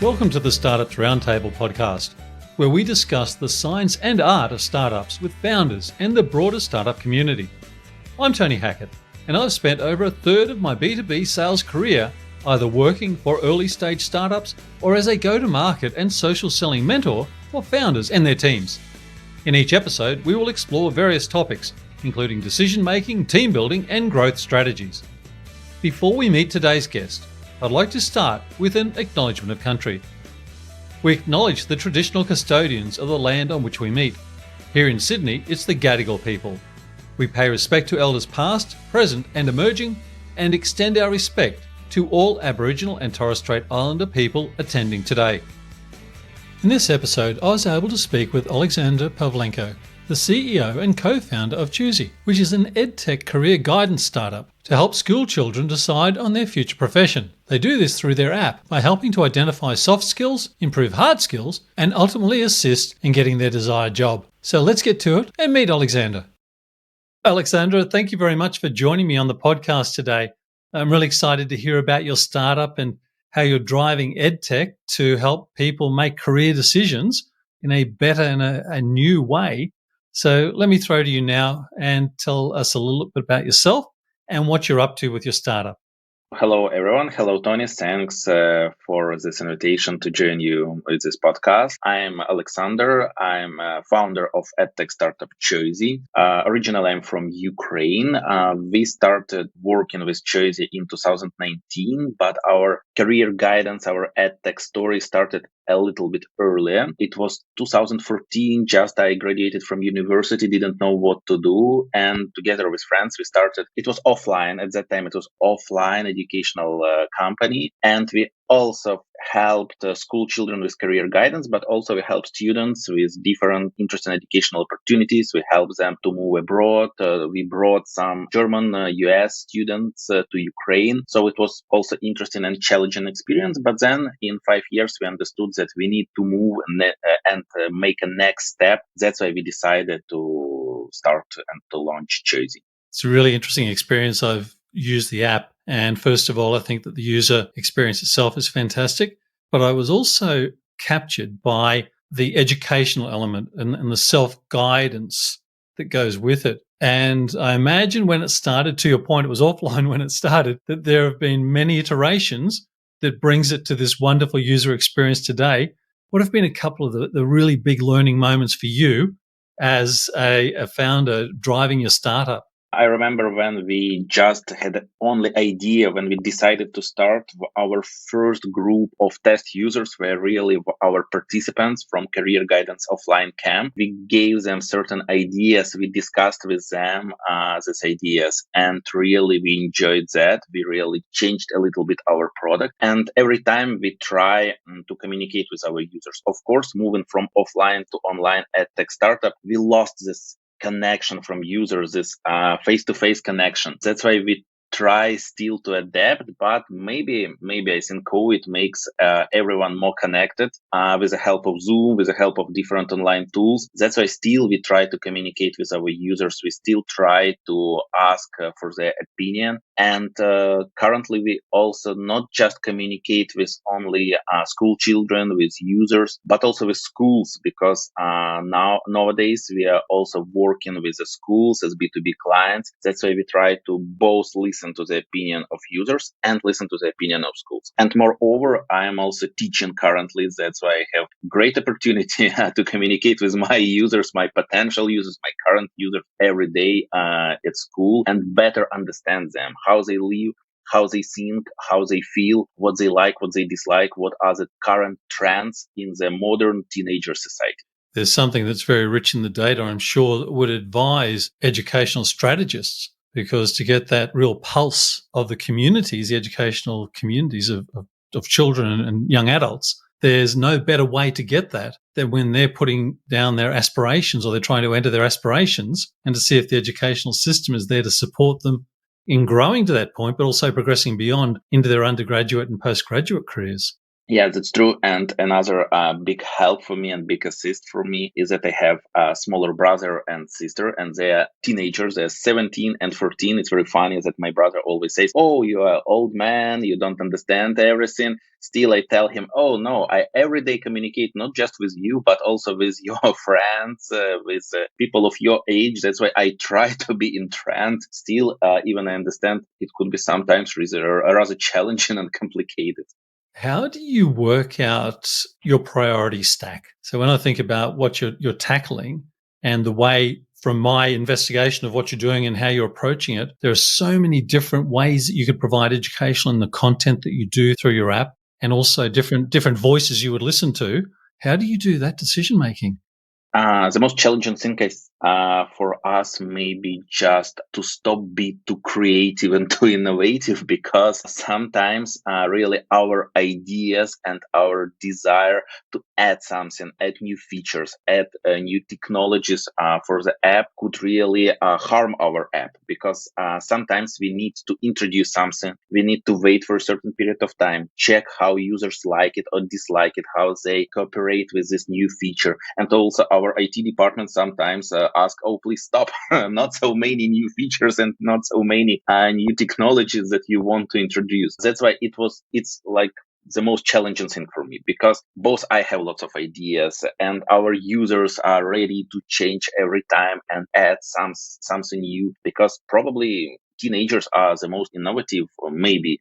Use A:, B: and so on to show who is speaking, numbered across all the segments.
A: Welcome to the Startups Roundtable podcast, where we discuss the science and art of startups with founders and the broader startup community. I'm Tony Hackett, and I've spent over a third of my B2B sales career either working for early stage startups or as a go-to-market and social selling mentor for founders and their teams. In each episode, we will explore various topics, including decision-making, team building, and growth strategies. Before we meet today's guest, I'd like to start with an acknowledgement of country. We acknowledge the traditional custodians of the land on which we meet. Here in Sydney, it's the Gadigal people. We pay respect to elders past, present, and emerging, and extend our respect to all Aboriginal and Torres Strait Islander people attending today. In this episode, I was able to speak with Oleksandr Pavlenko, the CEO and co-founder of Choizy, which is an edtech career guidance startup to help school children decide on their future profession. They do this through their app by helping to identify soft skills, improve hard skills, and ultimately assist in getting their desired job. So let's get to it and meet Oleksandr. Oleksandr, thank you very much for joining me on the podcast today. I'm really excited to hear about your startup and how you're driving edtech to help people make career decisions in a better and a new way. So let me throw to you now and tell us a little bit about yourself and what you're up to with your startup.
B: Hello, everyone. Hello, Tony. Thanks for this invitation to join you with this podcast. I'm Oleksandr. I'm founder of edtech startup Choizy. Originally, I'm from Ukraine. We started working with Choizy in 2019, but our career guidance, our edtech story started a little bit earlier. It was 2014, just I graduated from university, didn't know what to do. And together with friends, we started, it was offline at that time, it was offline educational company. And we also helped school children with career guidance, but also we helped students with different interesting educational opportunities. We helped them to move abroad. We brought some German, US students to Ukraine. So it was also interesting and challenging experience. But then in 5 years, we understood that we need to move and make a next step. That's why we decided to start and to launch Choizy.
A: It's a really interesting experience. I've used the app. And first of all, I think that the user experience itself is fantastic. But I was also captured by the educational element and the self-guidance that goes with it. And I imagine when it started, to your point, it was offline when it started, that there have been many iterations that brings it to this wonderful user experience today. What have been a couple of the really big learning moments for you as a founder driving your startup?
B: I remember when we just had the only idea, when we decided to start, our first group of test users were really our participants from Career Guidance Offline Camp. We gave them certain ideas. We discussed with them these ideas, and really we enjoyed that. We really changed a little bit our product. And every time we try to communicate with our users, of course, moving from offline to online edtech startup, we lost this connection from users, this face-to-face connection. That's why we try still to adapt, but maybe I think COVID makes everyone more connected with the help of Zoom, with the help of different online tools. That's why still we try to communicate with our users. We still try to ask for their opinion. And currently we also not just communicate with only school children, with users, but also with schools, because nowadays we are also working with the schools as B2B clients. That's why we try to both listen to the opinion of users and listen to the opinion of schools. And moreover, I am also teaching currently. That's why I have great opportunity to communicate with my users, my potential users, my current users every day at school, and better understand them, how they live, how they think, how they feel, what they like, what they dislike, what are the current trends in the modern teenager society.
A: There's something that's very rich in the data, I'm sure, that would advise educational strategists, because to get that real pulse of the communities, the educational communities of children and young adults, there's no better way to get that than when they're putting down their aspirations or they're trying to enter their aspirations, and to see if the educational system is there to support them in growing to that point, but also progressing beyond into their undergraduate and postgraduate careers.
B: Yeah, that's true. And another big help for me and big assist for me is that I have a smaller brother and sister, and they are teenagers. They're 17 and 14. It's very funny that my brother always says, "Oh, you are old man. You don't understand everything." Still, I tell him, "Oh no, I every day communicate not just with you, but also with your friends, with people of your age. That's why I try to be in trend. Still, even I understand it could be sometimes rather challenging and complicated."
A: How do you work out your priority stack? So when I think about what you're tackling and the way from my investigation of what you're doing and how you're approaching it, there are so many different ways that you could provide education in the content that you do through your app and also different voices you would listen to. How do you do that decision making?
B: The most challenging thing is for us maybe just to stop being too creative and too innovative, because sometimes really our ideas and our desire to add something, add new features, add new technologies for the app could really harm our app, because sometimes we need to introduce something, we need to wait for a certain period of time, check how users like it or dislike it, how they cooperate with this new feature. And also our IT department sometimes ask, "Oh, please stop, not so many new features and not so many new technologies that you want to introduce." That's why it's like the most challenging thing for me, because both I have lots of ideas and our users are ready to change every time and add something new, because probably teenagers are the most innovative, or maybe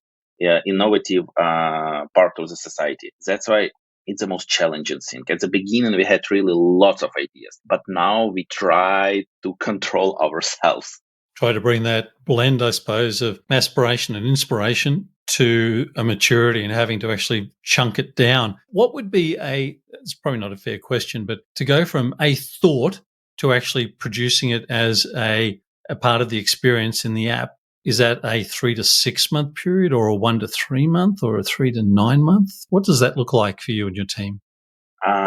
B: innovative part of the society. That's why it's the most challenging thing. At the beginning, we had really lots of ideas, but now we try to control ourselves.
A: Try to bring that blend, I suppose, of aspiration and inspiration to a maturity and having to actually chunk it down. What would be it's probably not a fair question, but to go from a thought to actually producing it as a part of the experience in the app, is that a 3 to 6 month period or a 1 to 3 month or a 3 to 9 month? What does that look like for you and your team?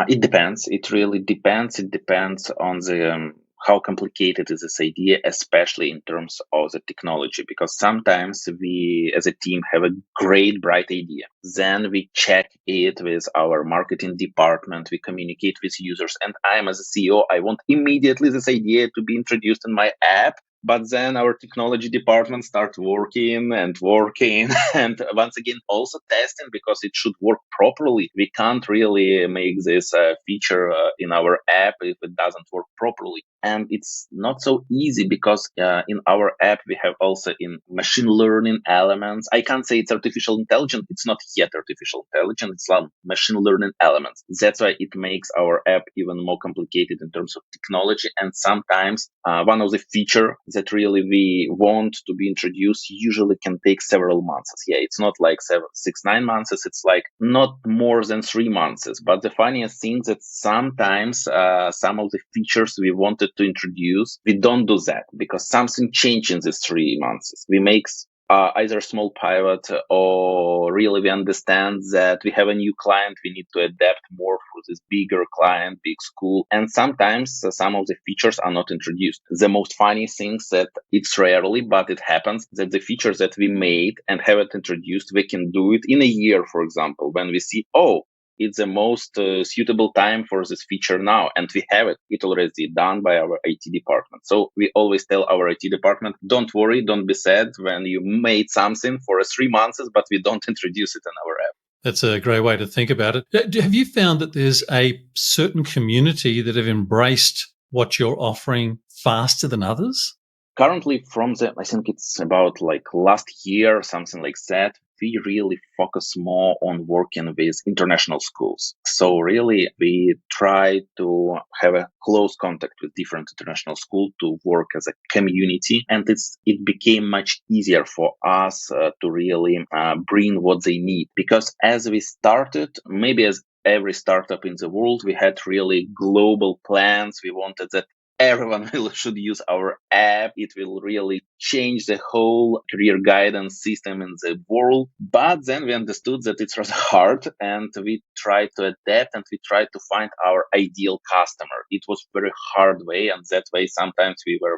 B: It depends. It really depends. It depends on the how complicated is this idea, especially in terms of the technology. Because sometimes we, as a team, have a great, bright idea. Then we check it with our marketing department. We communicate with users. And I am, as a CEO, I want immediately this idea to be introduced in my app. But then our technology department starts working and working and once again also testing, because it should work properly. We can't really make this feature in our app if it doesn't work properly. And it's not so easy, because in our app we have also in machine learning elements. I can't say it's artificial intelligence. It's not yet artificial intelligence. It's like machine learning elements. That's why it makes our app even more complicated in terms of technology. And sometimes one of the feature that really we want to be introduced usually can take several months. Yeah, it's not like 6, 9 months. It's like not more than 3 months. But the funniest thing that sometimes some of the features we wanted to introduce, we don't do that, because something changed in these 3 months. We make either small pivot, or really we understand that we have a new client, we need to adapt more for this bigger client, big school, and sometimes some of the features are not introduced. The most funny things that it's rarely, but it happens, that the features that we made and have it introduced, we can do it in a year, for example, when we see, oh, it's the most suitable time for this feature now, and we have it already done by our IT department. So we always tell our IT department, don't worry, don't be sad when you made something for 3 months, but we don't introduce it in our app.
A: That's a great way to think about it. Have you found that there's a certain community that have embraced what you're offering faster than others?
B: Currently, from the, I think it's about like last year, something like that, we really focus more on working with international schools. So really, we try to have a close contact with different international schools to work as a community, and it became much easier for us to really bring what they need, because as we started, maybe as every startup in the world, we had really global plans. We wanted that everyone should use our app. It will really change the whole career guidance system in the world. But then we understood that it's rather hard, and we tried to adapt and we tried to find our ideal customer. It was very hard way, and that way sometimes we were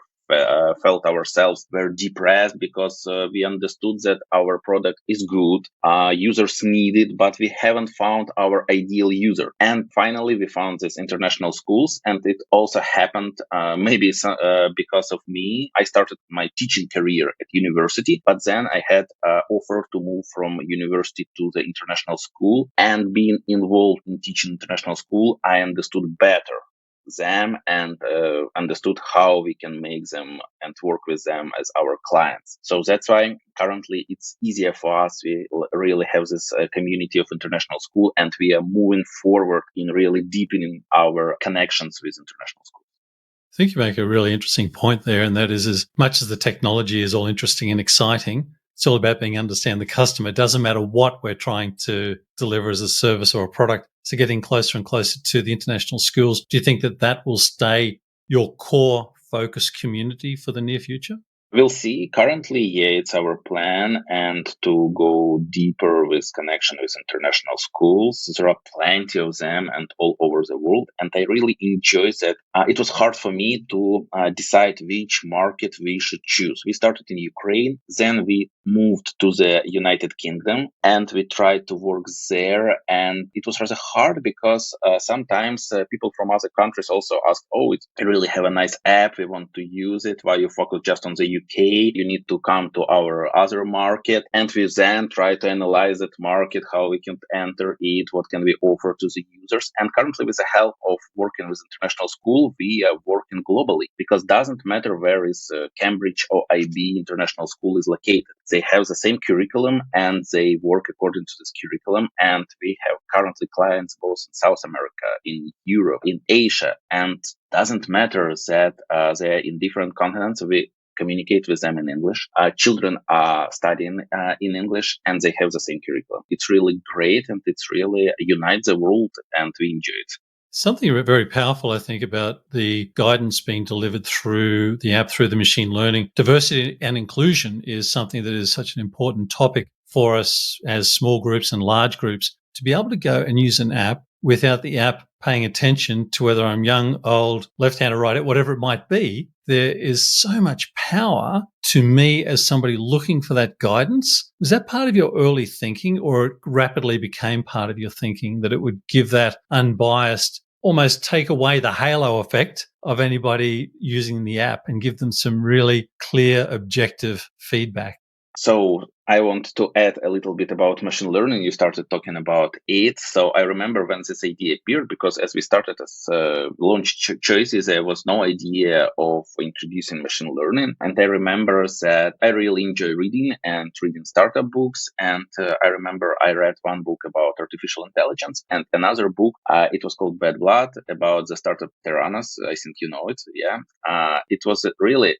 B: felt ourselves very depressed because we understood that our product is good, users need it, but we haven't found our ideal user. And finally, we found these international schools, and it also happened because of me. I started my teaching career at university, but then I had offer to move from university to the international school, and being involved in teaching international school, I understood better them and understood how we can make them and work with them as our clients. So that's why currently it's easier for us. We really have this community of international school, and we are moving forward in really deepening our connections with international schools.
A: I think you make a really interesting point there, and that is, as much as the technology is all interesting and exciting, it's all about being understand the customer. It doesn't matter what we're trying to deliver as a service or a product. So getting closer and closer to the international schools, do you think that that will stay your core focus community for the near future?
B: We'll see. Currently, yeah, it's our plan, and to go deeper with connection with international schools. There are plenty of them and all over the world, and I really enjoy that. It was hard for me to decide which market we should choose. We started in Ukraine, then we moved to the United Kingdom, and we tried to work there. And it was rather hard because sometimes people from other countries also ask, "Oh, we really have a nice app. We want to use it. Why you focus just on the UK? You need to come to our other market." And we then try to analyze that market, how we can enter it, what can we offer to the users. And currently, with the help of working with international school, we are working globally, because it doesn't matter where is Cambridge or IB international school is located. They have the same curriculum and they work according to this curriculum. And we have currently clients both in South America, in Europe, in Asia, and doesn't matter that they're in different continents. We communicate with them in English. Children are studying in English, and they have the same curriculum. It's really great, and it's really unites the world, and we enjoy it.
A: Something very powerful, I think, about the guidance being delivered through the app, through the machine learning. Diversity and inclusion is something that is such an important topic for us as small groups and large groups, to be able to go and use an app without the app paying attention to whether I'm young, old, left-handed, right-handed, whatever it might be. There is so much power to me as somebody looking for that guidance. Was that part of your early thinking, or it rapidly became part of your thinking that it would give that unbiased, almost take away the halo effect of anybody using the app and give them some really clear, objective feedback?
B: So I want to add a little bit about machine learning. You started talking about it. So I remember when this idea appeared, because as we started as launch Choizy, there was no idea of introducing machine learning. And I remember that I really enjoy reading startup books. And I remember I read one book about artificial intelligence and another book. It was called Bad Blood, about the startup Theranos. I think you know it. Yeah. It was really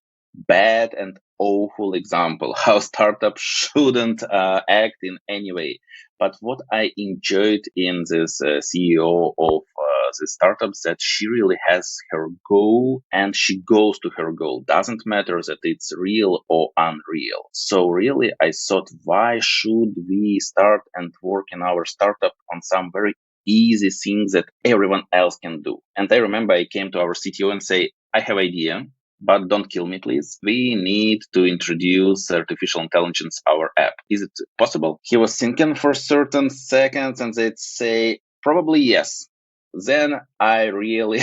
B: bad and awful example how startups shouldn't act in any way. But what I enjoyed in this CEO of the startups, that she really has her goal and she goes to her goal. Doesn't matter that it's real or unreal. So really, I thought, why should we start and work in our startup on some very easy things that everyone else can do? And I remember I came to our CTO and say, I have idea, but don't kill me, please. We need to introduce artificial intelligence our app. Is it possible? He was thinking for certain seconds, and they'd say, probably yes. Then I really,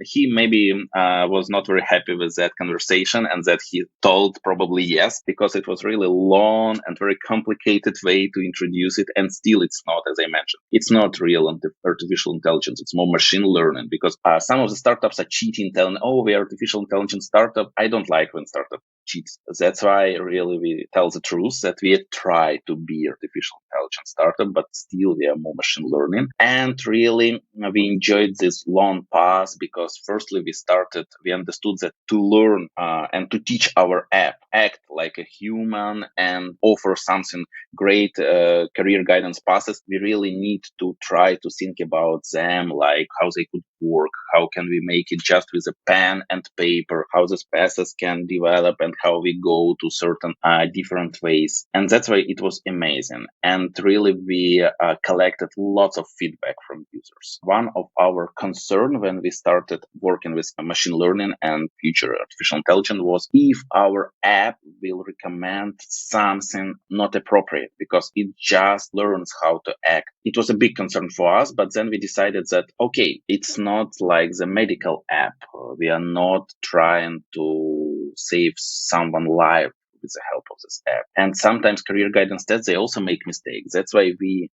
B: he maybe was not very happy with that conversation, and that he told probably yes, because it was really long and very complicated way to introduce it. And still it's not, as I mentioned, it's not real artificial intelligence. It's more machine learning, because some of the startups are cheating, telling, oh, we're artificial intelligence startup. I don't like when startup cheats. That's why really we tell the truth, that we try to be artificial intelligence startup, but still we are more machine learning. And really we enjoyed this long path, because firstly we understood that to learn and to teach our app act like a human and offer something great career guidance passes, we really need to try to think about them, like how they could work, how can we make it just with a pen and paper, how these passes can develop, and how we go to certain different ways. And that's why it was amazing. And really, we collected lots of feedback from users. One of our concern when we started working with machine learning and future artificial intelligence was if our app will recommend something not appropriate because it just learns how to act. It was a big concern for us, but then we decided that, okay, it's not like the medical app. We are not trying to save someone life with the help of this app. And sometimes career guidance tests, they also make mistakes. That's why we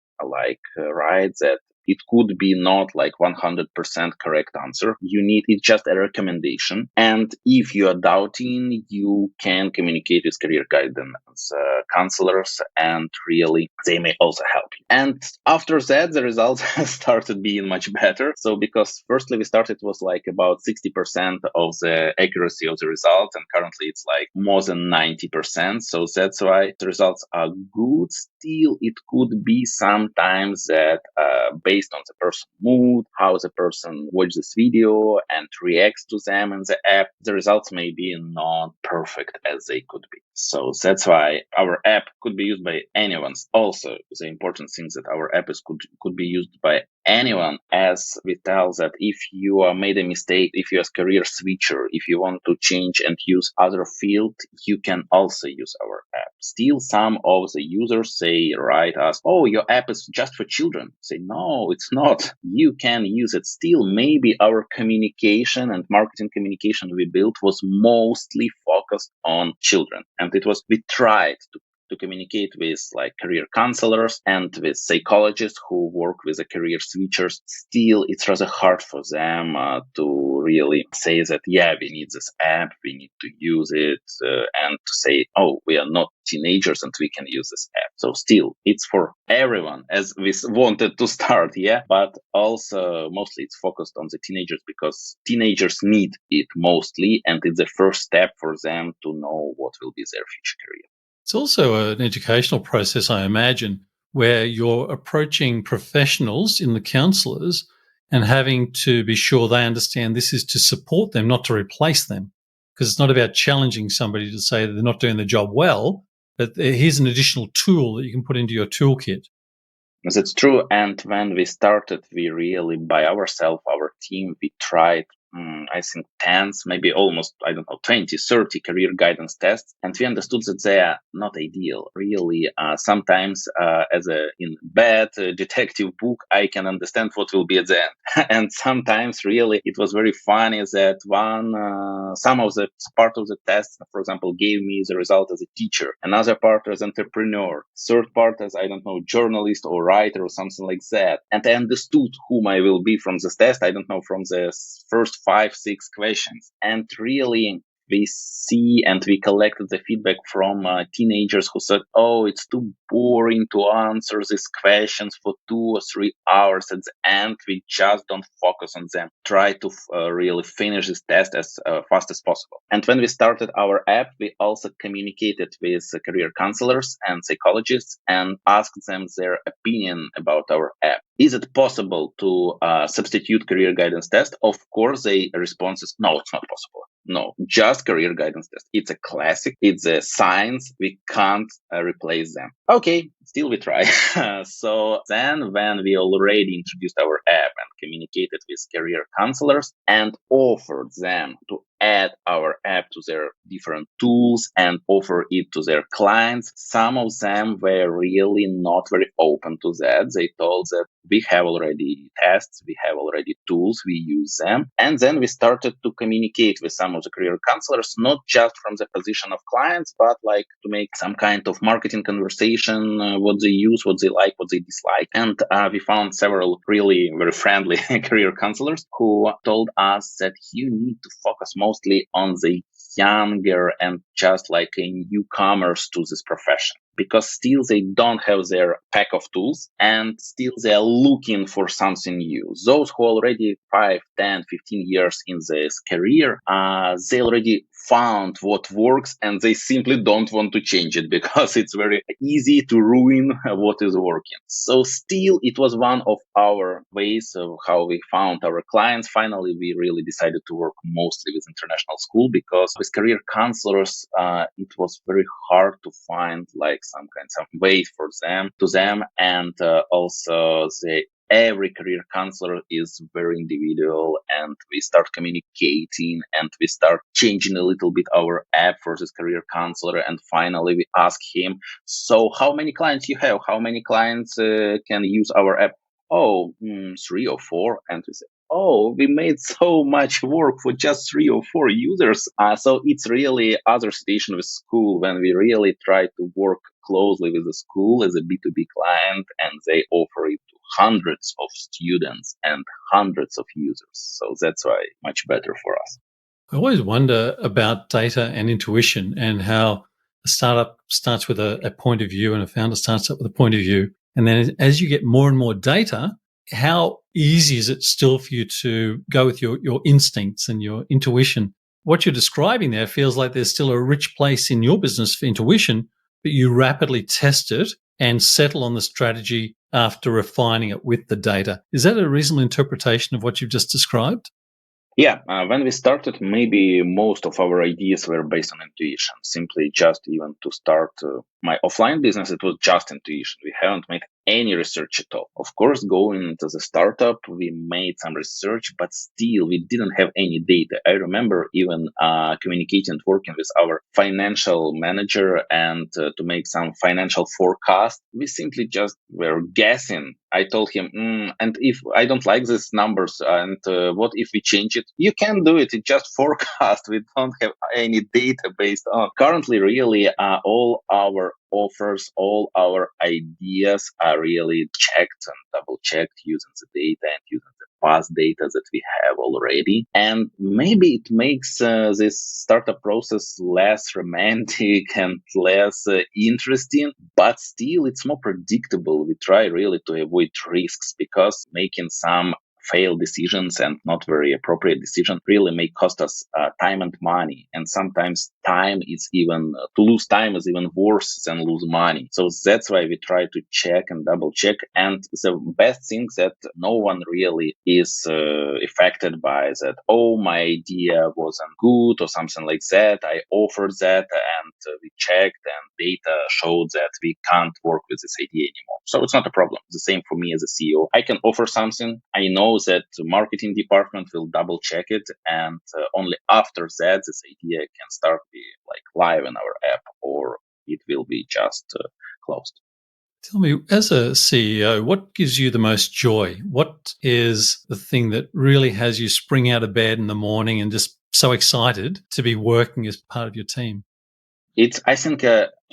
B: write that it could be not like 100% correct answer. You need, it's just a recommendation. And if you are doubting, you can communicate with career guidance counselors, and really they may also help you. And after that, the results started being much better. So because firstly we started was like about 60% of the accuracy of the results, and currently it's like more than 90%. So that's why the results are good. Still, it could be sometimes that based on the person's mood, how the person watches this video and reacts to them in the app, the results may be not perfect as they could be. So that's why our app could be used by anyone. Also, the important thing that our app is could be used by anyone, as we tell that if you made a mistake, if you're a career switcher, if you want to change and use other field, you can also use our app. Still, some of the users say, write us, oh, your app is just for children. Say, no, it's not. You can use it. Still, maybe our communication and marketing communication we built was mostly focused on children. And we tried to communicate with like career counselors and with psychologists who work with the career switchers. Still, it's rather hard for them to really say that, yeah, we need this app, we need to use it, and to say, oh, we are not teenagers and we can use this app. So still, it's for everyone as we wanted to start, yeah, but also mostly it's focused on the teenagers because teenagers need it mostly, and it's the first step for them to know what will be their future career.
A: It's also an educational process, I imagine, where you're approaching professionals in the counselors and having to be sure they understand this is to support them, not to replace them. Because it's not about challenging somebody to say that they're not doing the job well, but here's an additional tool that you can put into your toolkit.
B: That's true. And when we started, we really, by ourselves, our team, we tried, I think, tens, maybe almost, 20, 30 career guidance tests. And we understood that they are not ideal. Really, sometimes as in bad detective book, I can understand what will be at the end. And sometimes really, it was very funny that some of the part of the test, for example, gave me the result as a teacher, another part as entrepreneur, third part as, journalist or writer or something like that. And I understood whom I will be from this test, from the first 5-6 questions. And really, we see and we collected the feedback from teenagers who said, oh, it's too boring to answer these questions for 2 or 3 hours. At the end, we just don't focus on them. Try to really finish this test as fast as possible. And when we started our app, we also communicated with career counselors and psychologists and asked them their opinion about our app. Is it possible to substitute career guidance test? Of course, the response is no, it's not possible. No, just career guidance test. It's a classic. It's a science. We can't replace them. Okay, still we try. So then when we already introduced our app and communicated with career counselors and offered them to add our app to their different tools and offer it to their clients, some of them were really not very open to that. They told that we have already tests, we have already tools, we use them. And then we started to communicate with some of the career counselors, not just from the position of clients, but like to make some kind of marketing conversation, what they use, what they like, what they dislike. And we found several really very friendly career counselors who told us that you need to focus mostly on the younger and just like a newcomers to this profession, because still they don't have their pack of tools and still they are looking for something new. Those who already 5, 10, 15 years in this career, they already found what works and they simply don't want to change it because it's very easy to ruin what is working. So still it was one of our ways of how we found our clients. Finally, we really decided to work mostly with international school because with career counselors, it was very hard to find like some way for them and also the every career counselor is very individual and we start communicating and we start changing a little bit our app for this career counselor and finally we ask him, so how many clients you have, how many clients can use our app? Oh, 3 or 4. And we say, oh, we made so much work for just 3 or 4 users. So it's really other situation with school when we really try to work closely with the school as a B2B client and they offer it to hundreds of students and hundreds of users. So that's why much better for us.
A: I always wonder about data and intuition and how a startup starts with a point of view and a founder starts up with a point of view. And then as you get more and more data, how easy is it still for you to go with your instincts and your intuition? What you're describing there feels like there's still a rich place in your business for intuition, but you rapidly test it and settle on the strategy after refining it with the data. Is that a reasonable interpretation of what you've just described?
B: Yeah, when we started, maybe most of our ideas were based on intuition. Simply just even to start my offline business, it was just intuition. We haven't made any research at all. Of course, going into the startup, we made some research, but still we didn't have any data. I remember even communicating and working with our financial manager and to make some financial forecast. We simply just were guessing. I told him, and if I don't like these numbers, and what if we change it? You can do it. It's just forecast. We don't have any data based on. Currently, really, all our offers, all our ideas are really checked and double checked using the data and using the past data that we have already. And maybe it makes this startup process less romantic and less interesting, but still it's more predictable. We try really to avoid risks because making some failed decisions and not very appropriate decisions really may cost us time and money. And sometimes time is even, to lose time is even worse than lose money. So that's why we try to check and double check. And the best thing that no one really is affected by that, oh, my idea wasn't good or something like that. I offered that and we checked and data showed that we can't work with this idea anymore. So it's not a problem. The same for me as a CEO. I can offer something. I know that the marketing department will double check it. And only after that, this idea can start be like live in our app or it will be just closed.
A: Tell me, as a CEO, what gives you the most joy? What is the thing that really has you spring out of bed in the morning and just so excited to be working as part of your team?
B: It's, I think,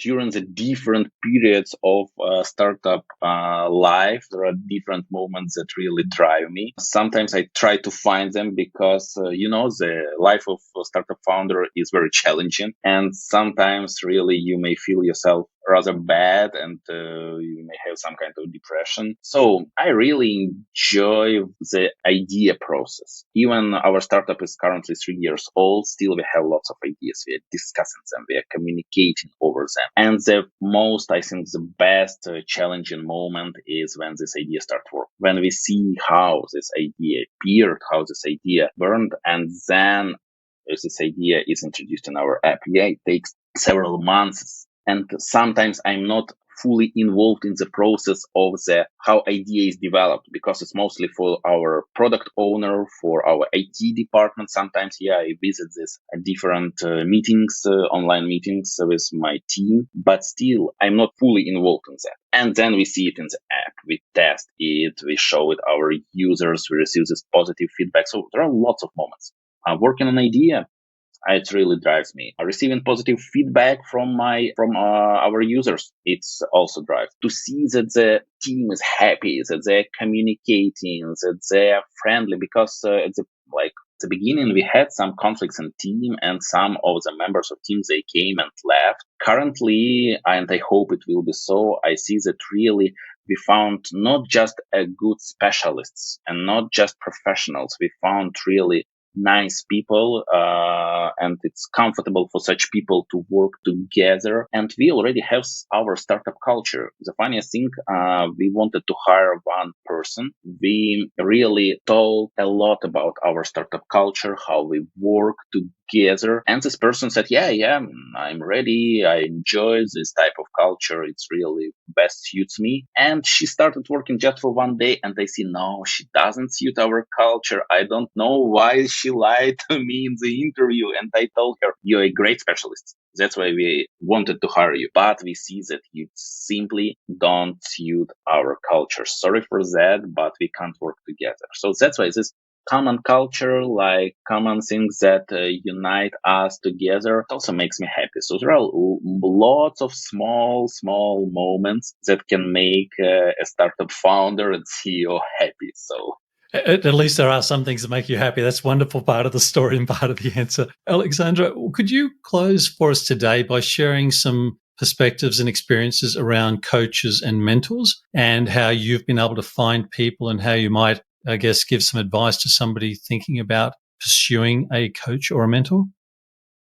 B: during the different periods of startup life, there are different moments that really drive me. Sometimes I try to find them because, the life of a startup founder is very challenging. And sometimes really you may feel yourself rather bad and you may have some kind of depression. So I really enjoy the idea process. Even our startup is currently 3 years old. Still, we have lots of ideas. We are discussing them. We are communicating over them. And the most, I think, the best challenging moment is when this idea starts work. When we see how this idea appeared, how this idea burned, and then this idea is introduced in our app. Yeah, it takes several months. And sometimes I'm not fully involved in the process of the how idea is developed because it's mostly for our product owner, for our IT department. Sometimes, I visit this different meetings, online meetings with my team, but still I'm not fully involved in that. And then we see it in the app, we test it, we show it our users, we receive this positive feedback. So there are lots of moments. Working on idea, it really drives me. Receiving positive feedback from our users, it's also drives. To see that the team is happy, that they're communicating, that they're friendly, because the beginning we had some conflicts in team and some of the members of teams they came and left. Currently, and I hope it will be so, I see that really we found not just a good specialists and not just professionals. We found really nice people, and it's comfortable for such people to work together. And we already have our startup culture. The funniest thing, we wanted to hire one person. We really told a lot about our startup culture, how we work together. And this person said, yeah, I'm ready. I enjoy this type of culture. It's really best suits me. And she started working just for one day, and I see, no, she doesn't suit our culture. I don't know why she lied to me in the interview. And I told her, you're a great specialist. That's why we wanted to hire you. But we see that you simply don't suit our culture. Sorry for that, but we can't work together. So that's why this common culture, like common things that unite us together, it also makes me happy. So there are lots of small moments that can make a startup founder and CEO happy. So
A: at least there are some things that make you happy. That's a wonderful part of the story and part of the answer. Oleksandr, could you close for us today by sharing some perspectives and experiences around coaches and mentors and how you've been able to find people and how you might, I guess, give some advice to somebody thinking about pursuing a coach or a mentor?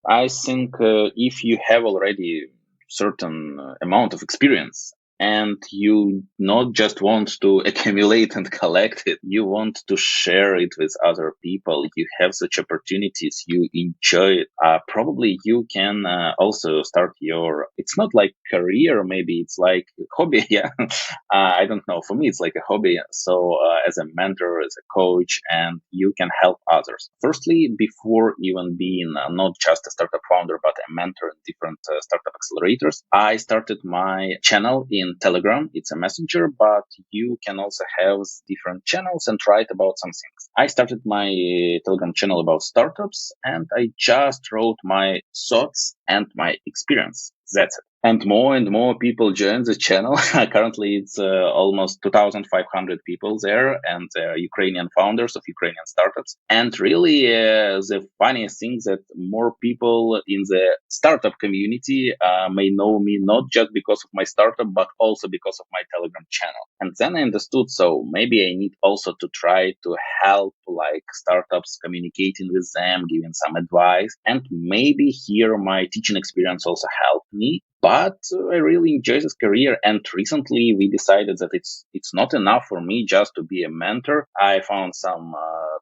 B: I think if you have already certain amount of experience and you not just want to accumulate and collect it, you want to share it with other people, you have such opportunities, you enjoy it, probably you can also start your, it's not like career, maybe it's like hobby. Yeah. I don't know, for me it's like a hobby. So as a mentor, as a coach, and you can help others, firstly, before even being not just a startup founder but a mentor in different startup accelerators. I started my channel in Telegram. It's a messenger, but you can also have different channels and write about some things. I started my Telegram channel about startups, and I just wrote my thoughts and my experience. That's it. And more people join the channel. Currently, it's almost 2,500 people there, and Ukrainian founders of Ukrainian startups. And really, the funniest thing that more people in the startup community may know me not just because of my startup, but also because of my Telegram channel. And then I understood, so maybe I need also to try to help like startups, communicating with them, giving some advice, and maybe here my teaching experience also helped me. But I really enjoy this career, and recently we decided that it's not enough for me just to be a mentor. I found some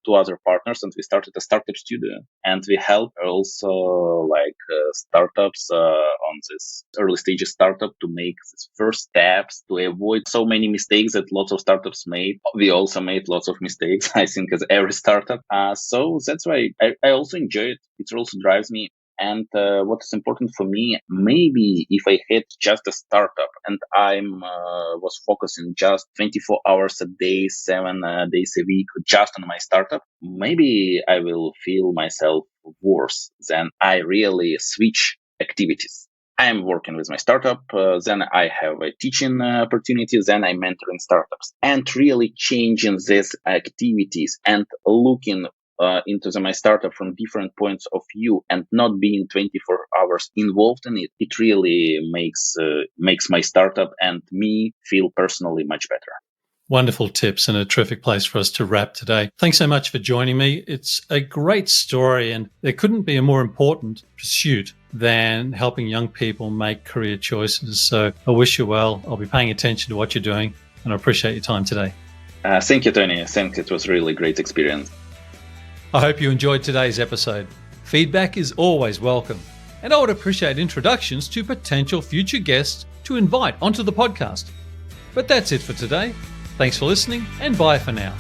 B: two other partners, and we started a startup studio, and we help also like startups on this early stages startup to make these first steps to avoid so many mistakes that lots of startups made. We also made lots of mistakes, I think, as every startup. So that's why I also enjoy it. It also drives me. And what is important for me, maybe if I had just a startup and I'm was focusing just 24 hours a day, 7 days a week, just on my startup, maybe I will feel myself worse than I really switch activities. I am working with my startup, then I have a teaching opportunity, then I'm mentoring startups, and really changing these activities and looking into my startup from different points of view and not being 24 hours involved in it, it really makes my startup and me feel personally much better.
A: Wonderful tips and a terrific place for us to wrap today. Thanks so much for joining me. It's a great story, and there couldn't be a more important pursuit than helping young people make career choices. So I wish you well. I'll be paying attention to what you're doing, and I appreciate your time today.
B: Thank you, Tony. Thank you. It was really great experience.
A: I hope you enjoyed today's episode. Feedback is always welcome, and I would appreciate introductions to potential future guests to invite onto the podcast. But that's it for today. Thanks for listening, and bye for now.